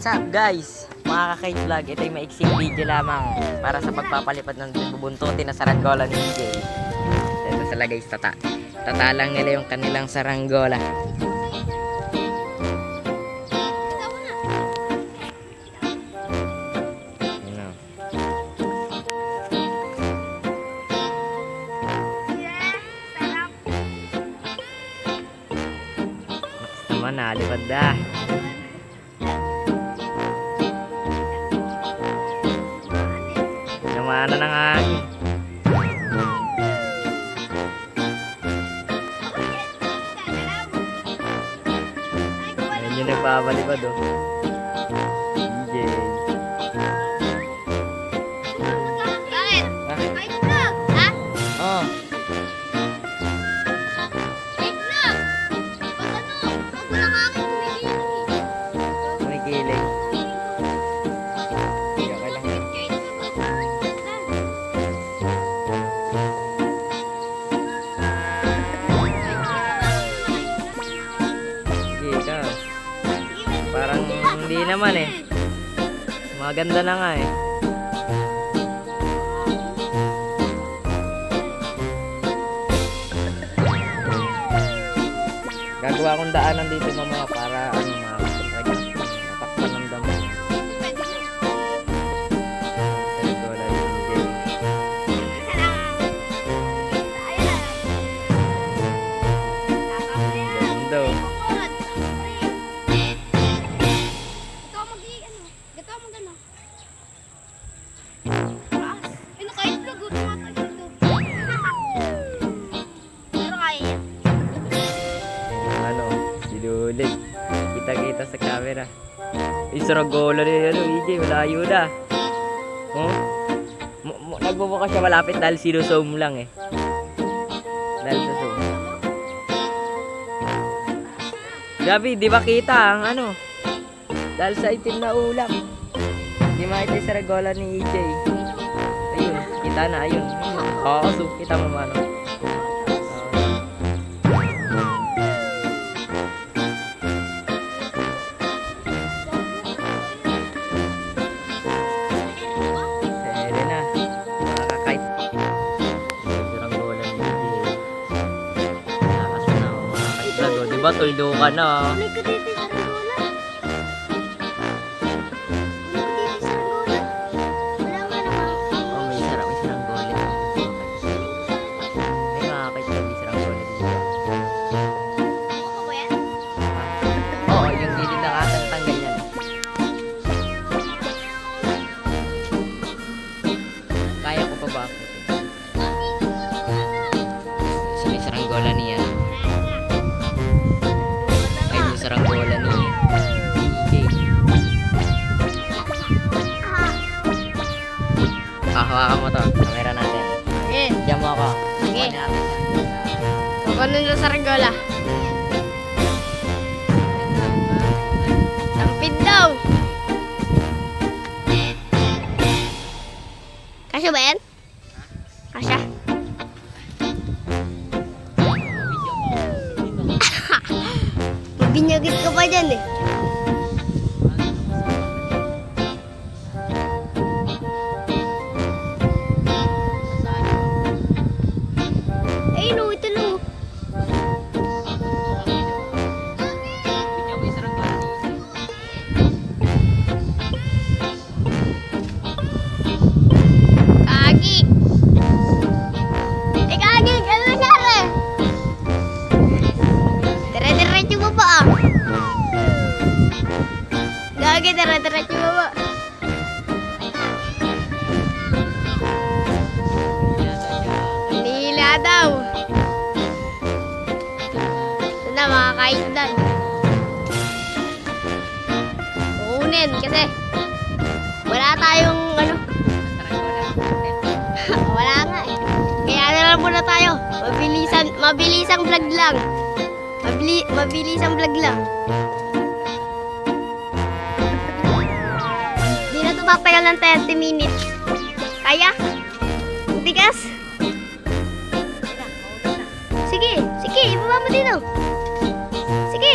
What's up guys? Mga kakait vlog, ito yung maiksing video lamang para sa pagpapalipad ng bubuntutin na saranggola ni DJ. Ito sila guys, tata lang nila yung kanilang saranggola. Yun o. Next naman, nalipad na. Namana ng hangin. Ayun yung nagpabalipad oh. DJ. Bakit? Bakit? Ay, vlog! Ha? Oh, Ay, vlog! Pag ano? Pag walang hangin, kumikilig. Okay lang. Sige, ikaw. Parang hindi naman eh. Maganda na nga eh. Gagawa akong daanan dito mamaya para ano makapunta dyan. Matakpan ng damo. Saranggola ni DJ. Ganda oh. Yung ano, silulig. Kita-kita sa camera. Saranggola ni ano, DJ, malayo na. Oh? Nagbubuka siya malapit dahil sinuzoom lang eh. Dahil sa zoom. Gabi, di ba kita ang ano? Dahil sa itim na ulam. Di makita yung saranggola ni EJ. Ayun, kita na, ayun. Oo, so, kita mo mano. Sere na. Makakait. Saranggola ni EJ. Lakas na ako makakait vlog. O, diba, tuldo ka na. Ulit ko dito sa Angola. Wala nga naman. Oh, may saranggola. May makakait vlog, may saranggola dito. Buka ba yan? Oo, yung gilid ng atang tanggal yan. Kaya ko pa ba ako? So, may saranggola niya. Ay, yung saranggola ni DJ. Hawakan mo to. Kamera natin. Sige. Diyan mo ako. Sige. Kunin natin siya. Kukunin na sa Saranggola. Sampid daw. Kasya ba yan? Kasya? Mabinyagit ka pa dyan eh. Ay, no, ito lang. Oh. Bigyan ko yung saranggola ni DJ. Kagi! Eh, Kagi! Ano nangyari? Dire-diretso mo ba ah? Kagi, dire-diretso mo ba? Nila daw. Ito na mga kaitdan. Kukunin kasi wala tayong ano. Wala nga eh. Kaya na lang muna tayo. Mabilisang vlog lang. Mabilisang vlog lang. Di na ito tatagal ng 30 minutes. Kaya? Tigas? Sige, sige, ibaba mo din oh. Sige.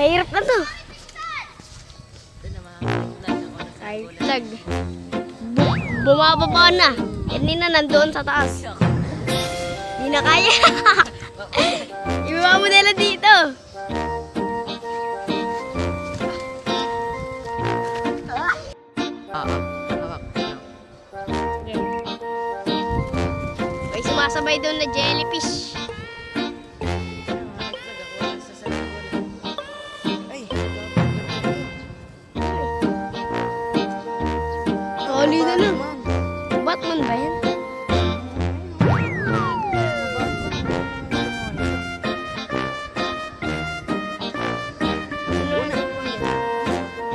Mahirap na to. Ay, flag. Bumababa na. Kanina nandoon sa taas. Hindi na kaya. Ibaba mo nila dito. Hawak. May sumasabay doon na jellyfish. Kali na lang. Batman ba yan?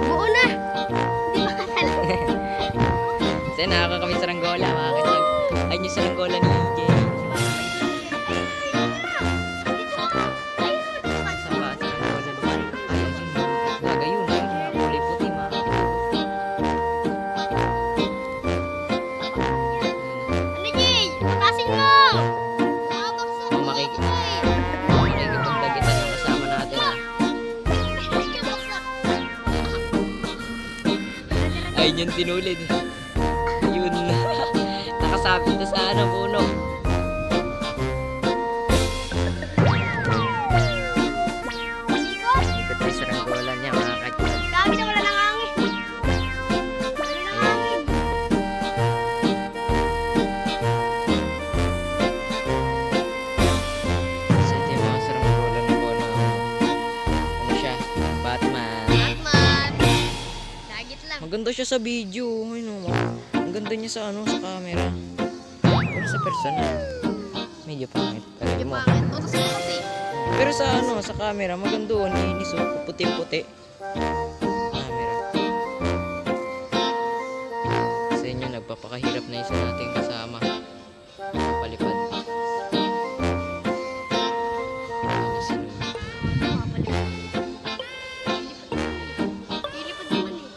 Buo na. Di ba kasal? Kasi nakakakami saranggola, mga katlog. Ayun yung saranggola ni EJ. Saan ba saranggola doon? Ayun yun. Bagay yun. Yung kulay puti, mga katlog. Ano, Jay? Patasin mo! Bumabagsak Oh, makikipagdagitan yung kasama natin, ha. Ayun yung tinulid. Yun. Nakasabit na sa puno. Ikot yung saranggola niya, mga katlog. Dami na wala ng hangin. Wala ng hangin. So ito yung mga saranggola na po na ano siya, Batman. Batman. Dagit lang. Maganda siya sa video. Ayun, ang ganda niya sa sa camera. Pero sa personal, medyo pangit. Palagi mo. Bakit? Utos mo kasi. Pero sa sa camera, maganda doon. Linis, puti-puti. Camera. Sa inyo, nagpapakahirap na isa nating kasama. Palipad. Ano sinunod? Lilipad naman eh.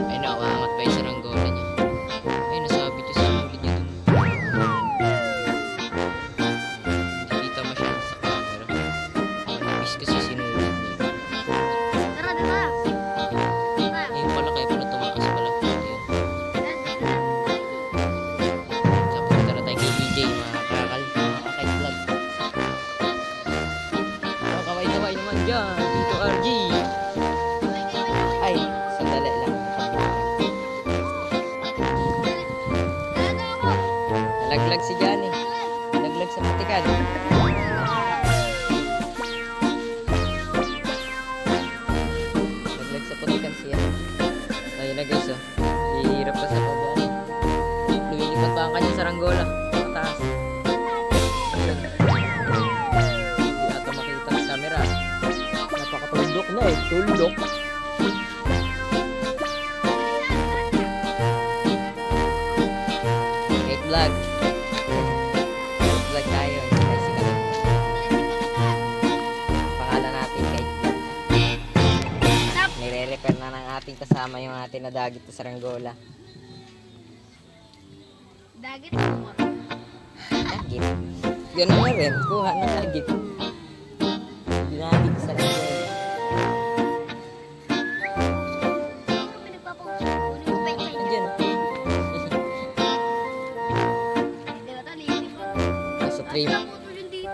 Ay, nakaangat pa yung saranggola niya. Ay, nasabit yung sinulid niya dun. Hindi kita masyado sa camera. Manipis kasi sinulid niya. Tara, tara. Tara. Ayun pala, kaya pala tumakas pala. Ayun. Sa punta na tayo kay EJ, mga kakal, mga kakaitlog. Oh, kaway-kaway naman dyan. Dito, RG. Ay, sandali lang. Nalaglag si Johnny. Nalaglag sa patikan. Nalaglag sa patikan siya. Ayun na guys, oh. Hihirap pa sa pag lumilipad pa ang kanyang saranggola. Mataas. Ayun. Hindi ata makita sa camera. Napakatuldok na eh. Tuldok. Cake vlog. Cake vlog tayo. Ay, sikat. Pangalan natin Cake vlog. Nire-repair na ng ating kasama yung ating nadagit sa saranggola. Dagit mo. Dagit. Ganun na rin. Kuha ng dagit. Dinagit sa saranggola. Kami nagpapausap. Kunin mo pa yung kayo. Nandiyan. Hindi ba ito? Lilipad. Nasa trim. Wala putol yun dito.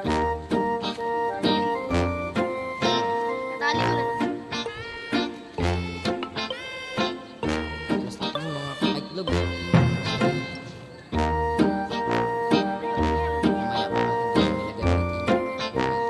Natali ko na. Basta yung mga kakaitlog. Mamaya pa hindi nila gamitin.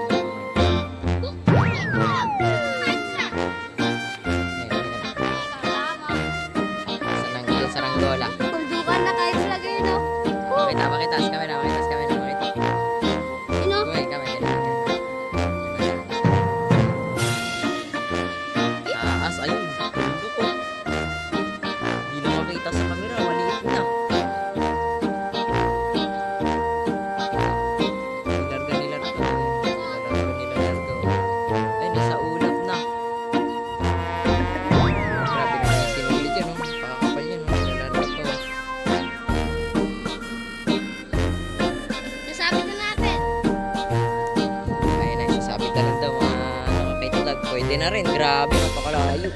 Pwede na rin. Grabe, napakalayo.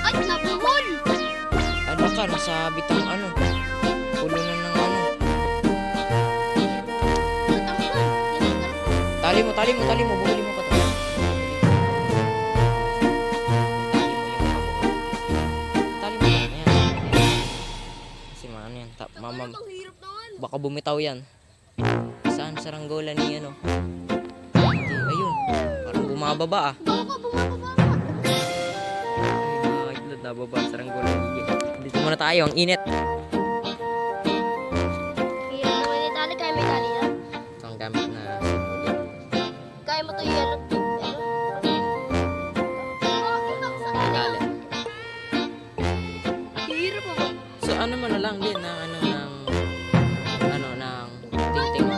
Ay, nabuhol! Ano ka, nasabit ang ano. Pulunan ng ano. Tali mo. Buhuli mo pa to. Tali mo. Ayan. Kasi maano yan. Mama, Ang hirap naman. baka bumitaw yan. Saan saranggola ni ano? Okay, ayun. Parang bumababa ah. Baka bumababa. Ay, mga itlog, nababa ang saranggola ni DJ. Dito muna tayo, ang init. Hirap naman yung tali. Kaya may tali na. Ito ang gamit na sinulid. Kaya mo to yung Tali. Hirap ako. So ano mo na lang din ng ng titing.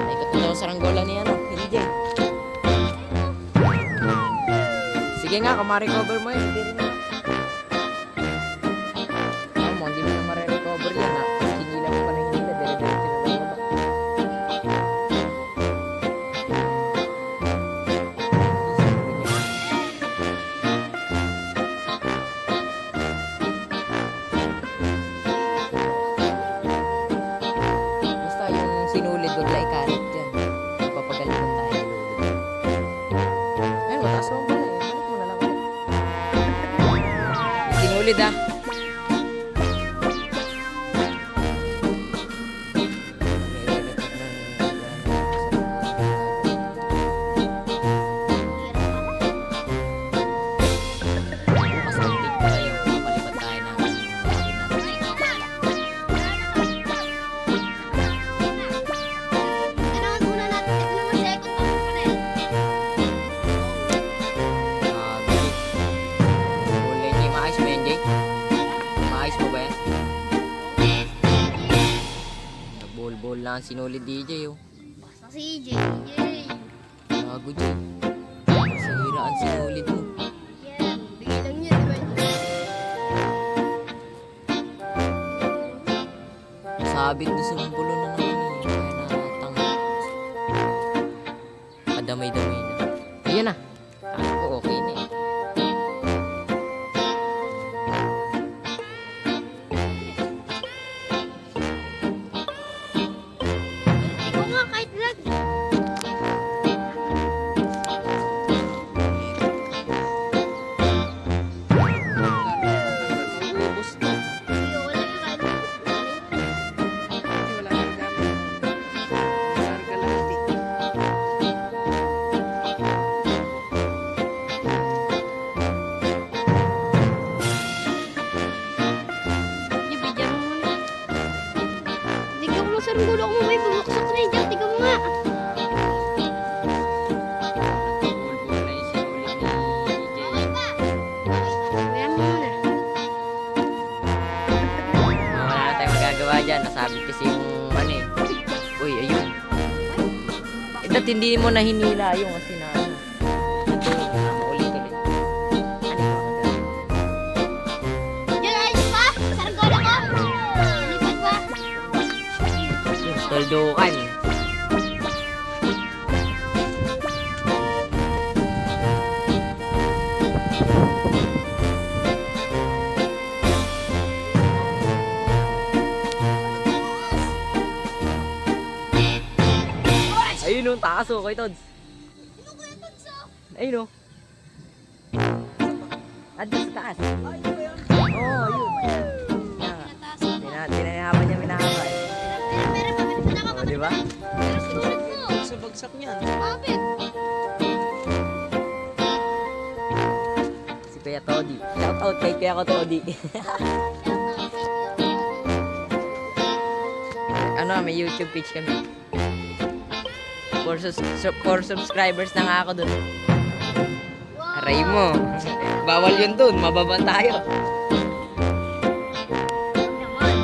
Ay, katulad saranggola ni ano, ni DJ. Sige nga, ma-recover mo yun. Hindi rin na. Hindi mo na ma-recover yan ha. Hinila mo pa na hinila. Dire-diretso na bababa. Basta yung sinulid, wag lang ikalit dyan. Papagalitan tayo ilulid. Ayun, mataas mo pala eh. Balik mo na lang ulit. Sinulid ah. Bukas update ko kayo. Papalipat tayo ng gawin natin. Ganawan muna natin. Ito naman second time pa rin. Gabi. Wala hindi maayos mo yan, Jake? Maayos mo ba yan? Nagbol-bol lang ang sinulid DJ oh. Basta si EJ. Yay! Gago Jake. Sira ang sinulid mo. Yeah, bigay lang yun, di ba? Sabit doon sa bulo na naman eh. Kaya natanga. Kadamay-damay na. Ayan na. Ako okay na eh. Ikaw nga kahit vlog. Ubus na. Sige, wala ka kahit Kasi wala kang gamit. Saan ka lang ito? Di, bigyan mo muna. Tignan mo lang sa runggulo ko mo may bumuksak na yun. Tignan mo nga. Bulbul na yung sinulid ni DJ. Bayan mo muna. Wala na tayong magagawa dyan. Nasabit kasi yung ano eh. Uy, ayun. Eh, ba't hindi mo na hinila yung kasi na ano? Maulit-ulit. Ano yung mga ganun? Diyan, ayos pa? Saranggola ko? Lipat pa? Yung toldukan. Ayun yung taas oh, kay Tods. Ayun oh. Adjust sa taas. Oo, yun. Tinahirapan niya minahaba eh. Pero mabilis na ako. O, di ba? Pero sinulit mo. Sa bagsak niyan. Kapit. Si Kuya Todi. Shout out kay Kuya ko Todi. Ano, may YouTube page kami. For subscribers na nga ako dun. Aray mo. Bawal yun dun. Mababan tayo. Naman.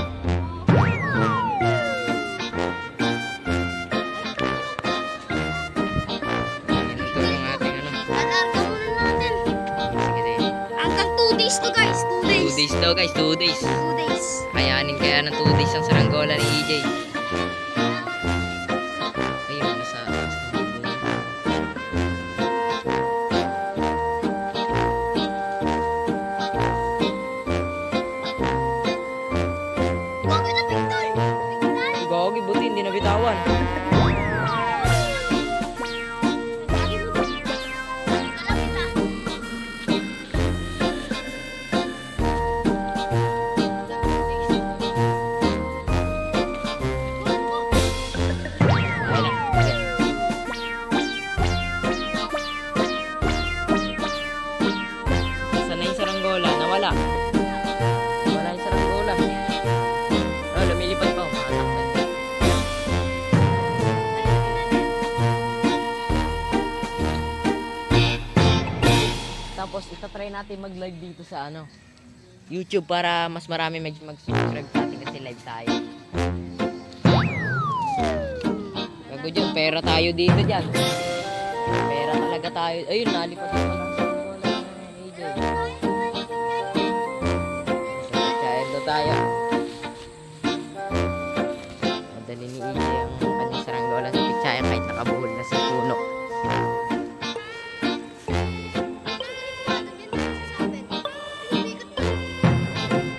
Yan ito yung ating ano. Alarga muna natin. Sige, sige. Hanggang 2 days to guys. 2 days. 2 days daw guys, 2 days. 2 days. Kayanin kaya ng 2 days ang saranggola ni EJ. Ayun, nasa taas na. hindi nabitawan. Sana yung saranggola, nawala. Wala yung saranggola. Oh, lumilipad pa. Matakpan. Tapos itatry natin mag-live dito sa ano, YouTube para mas marami mag-subscribe sa atin kasi live tayo. Bago dyan, pera tayo dito dyan. Pera talaga tayo. Ayun, nalipad pa lang sa bola ng AJ. Child na tayo. Madali ni AJ ang kanyang saranggola sa pitsaya kahit nakabuhol na sa puno.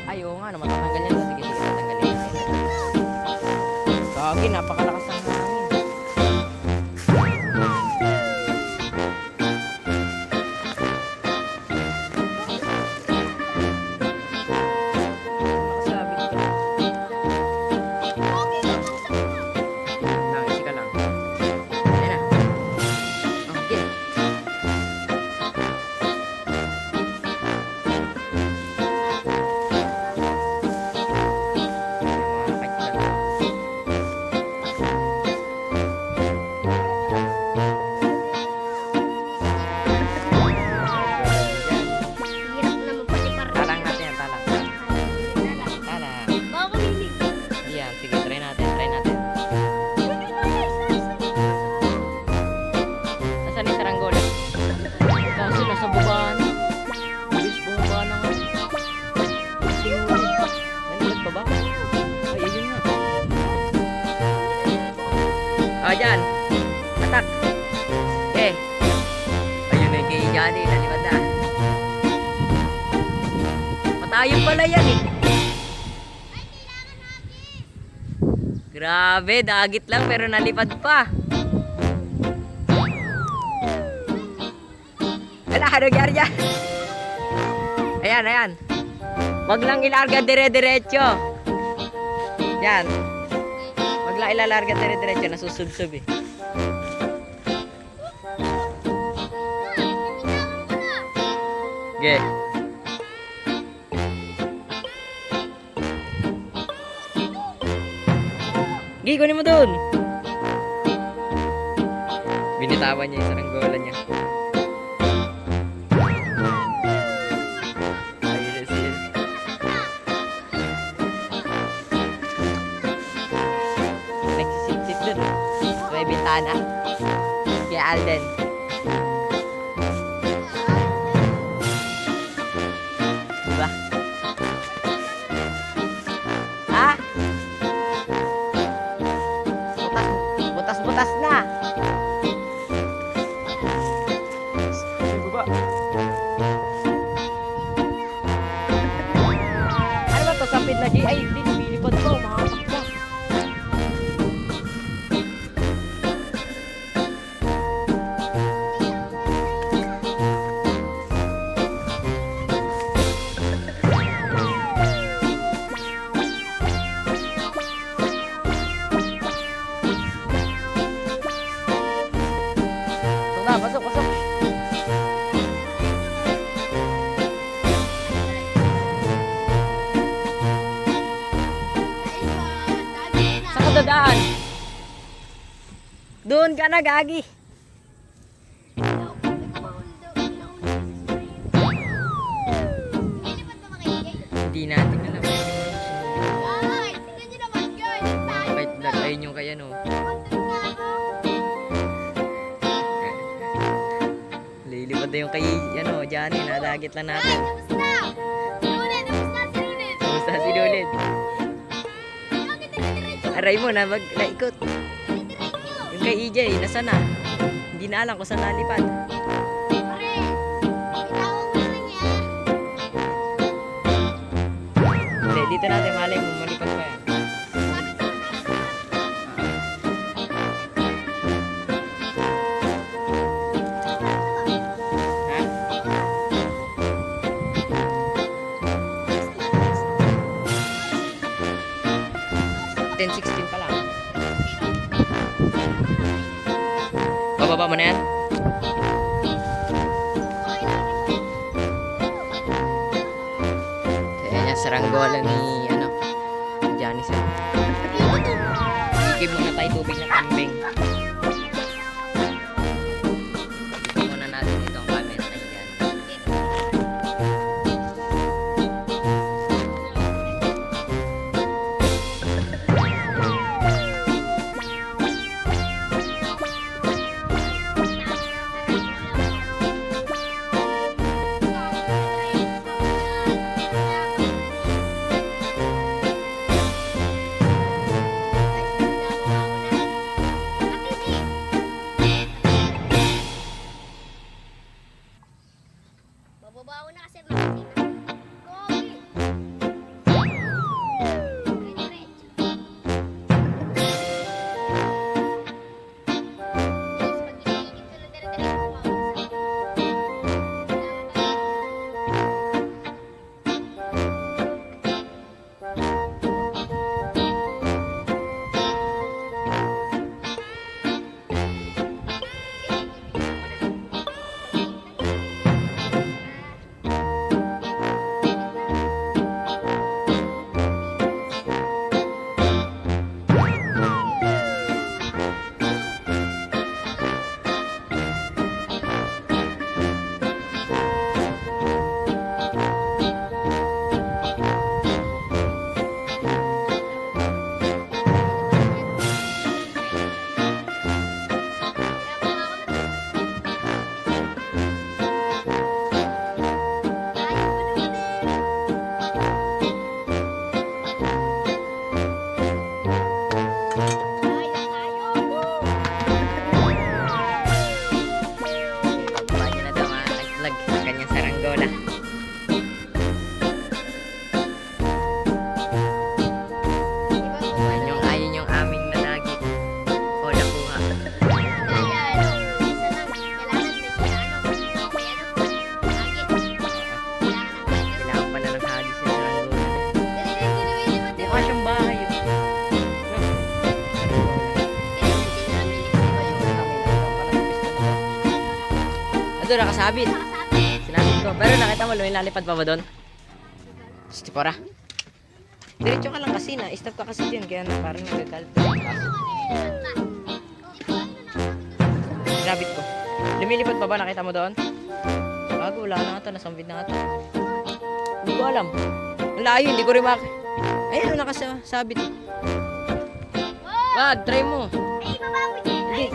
Ay, oo nga, matatanggal yan. Sige, sige, tatanggalin natin. Kagi, napakalakas ng hangin. Nakasabit ka. Nakisi ka lang. Ayan na. Okay. Hirap na magpalipar. Talang natin yan, talang. Talang. Baka kumilig. Ayan, sige, try natin, try natin. Nasaan yung saranggola? Kaso nasa baba na. Bilis bumaba na nga. Sinulit pa. Nanonood pa ba? Ay, ayun nga. Ah, dyan. Atak. Eh. Ayun na yung kay Johnny. Nalipad na. Patayon pala yan eh. Grabe, dagit lang pero nalipad pa. Wala, nangyari dyan? Ayan, ayan. Wag lang ilarga dire-diretso. Yan. Wag lang ilalarga dire-diretso, nasusubsub eh. Okay. Gi, kunin mo dun. Binitawan niya yung saranggola niya. Ayun na siya. Nagsisip-sip dun. Sa may bintana. Kaya Alden. Diba? Ha? Butas-butas na. Baba. Ano ba to? Sapid na G? Ay, hindi. Lumilipad pa. Makakatakya. Pasok, pasok. Saan ka dadaan? Doon ka na, Gagi. Hindi natin alam. Kahit nag-ayun yung kaya, no? Lilipad na yung kay, ano, Johnny. Nadagit lang natin. Kamusta si Nunit? Aray mo na, naikot. Yung kay EJ, nasa na? Hindi na alam kung saan nalipad. Hindi, dito natin malay mo, malipad pa yan. Ibababa mo na yan. Ayan yung saranggola ni Janice. Igib muna tayo tubig ng kambing. Igib muna natin itong camera na yan. Bababa ako na kasi makikita. Kobe! Bababa nyo na daw mga naglag sa kanyang saranggola. Ayun yung aming nadagit. O nakuha. Kailangan pa na ng hagis sa saranggola. Mukha siyang bahay. Doon nakasabit. Sinabit ko. Pero nakita mo, lumilalipad pa ba doon? Stipora. Diretso ka lang kasi na. Stop ka kasi dyan. Kaya parang nagagalit. Sinabit ko. Lumilipad pa ba? Nakita mo doon? Bago, wala na ito. Nasambit na ito. Hindi ko alam. Ang layo, hindi ko rin ayun, nakasabit. Wag, try mo. Hindi.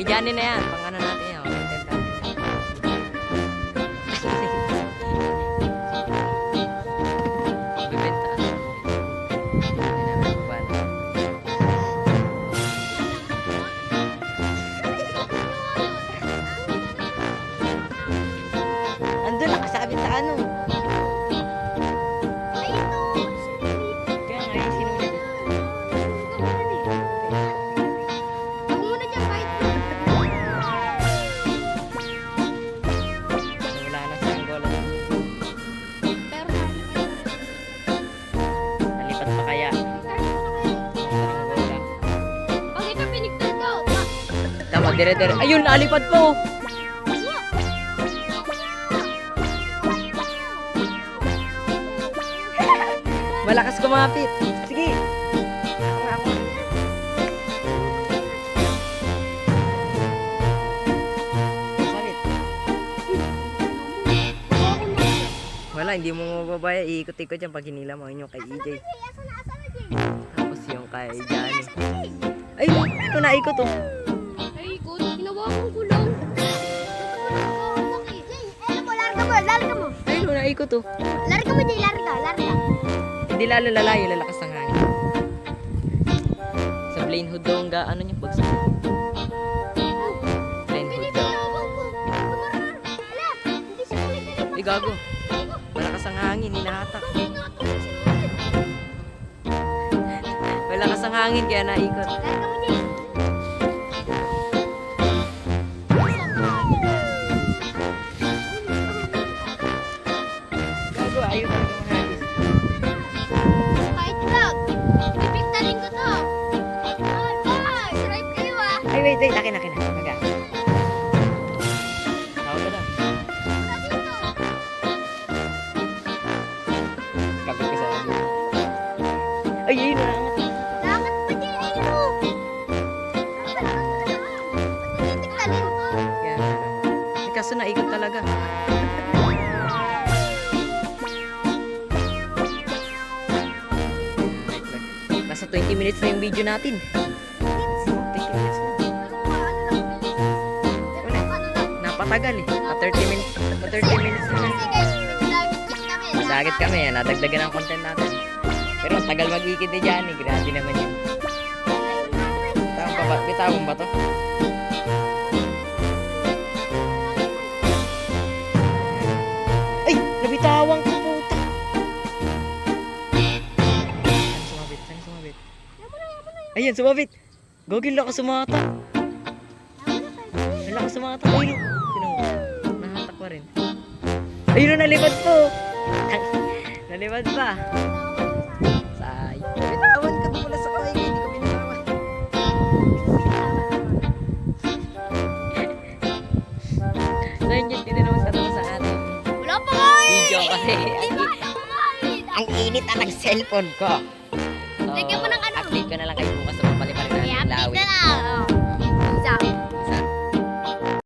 Ijanin na yan. Pang ano natin yan. Content natin. Bibenta. Hindi namin paano. Andun, nakasabit sa ano. Kaya nga yung sinunod. Wala na sa Angola. Nalipat pa kaya sa Angola. Bakit ka pinigtad ko? Tama, dire-dire. Ayun, nalipad po. Malakas kumapit. Sige. Ako. Sabit. Wala, hindi mo mababaya. Iikot-ikot yan pag hinila mo. Yun yung kay EJ. Tapos yung kay Johnny. Ay, ano naikot oh. Ay, good. Ginawa kong gulong. Larga mo. Ay, ano naikot oh. Larga mo, Jay. Larga. Hindi lalo lalayo, lalakas ng hangin. Sa Blaine Hood daw, ano niya, bagsak. Blaine Hood daw. Ay, gago. Malakas ang hangin, hinahatak. Malakas ang ng hangin kaya naikot. Gago, ayaw talaga managis. Kahit vlog. Ipiktalin ko to. Ay, subscribe kayo ah. Ay, wait. Akin. Maga. Tawag ka na. Dito. Kapit ka sa amin. Ay, yun na angat. Dapat pa din ayun. Ipiktalin ko. Kaya, kaso naikot talaga. Nasa 20 minutes na yung video natin. 20 minutes na. Napatagal eh. 30 minutes. 30 minutes na. Kasi guys, nagdagit kami. Madagit kami. Nadagdagan ang content natin. Pero ang tagal mag-ikit ni Johnny. Grabe naman yun. Bitawang ba to? Ay! Nabitawang ko puta! Saan sumabit? Ayan, sumabit! Gogil lang ka sumata. Wala ka sumata. Ayun! Sino? Nahatak pa rin. Ayun na, nalipad po! Nalipad pa! Say. Bitawan ka mula sa kaya. Hindi ko binatawan. So yun, hindi na naman tatawa sa ating Wala pa kayo. video kasi Ang init na ng cellphone ko. So, Lagyan mo ng ano? update ko na lang kayo bukas sa papaliparin natin i-update lawin. na lang.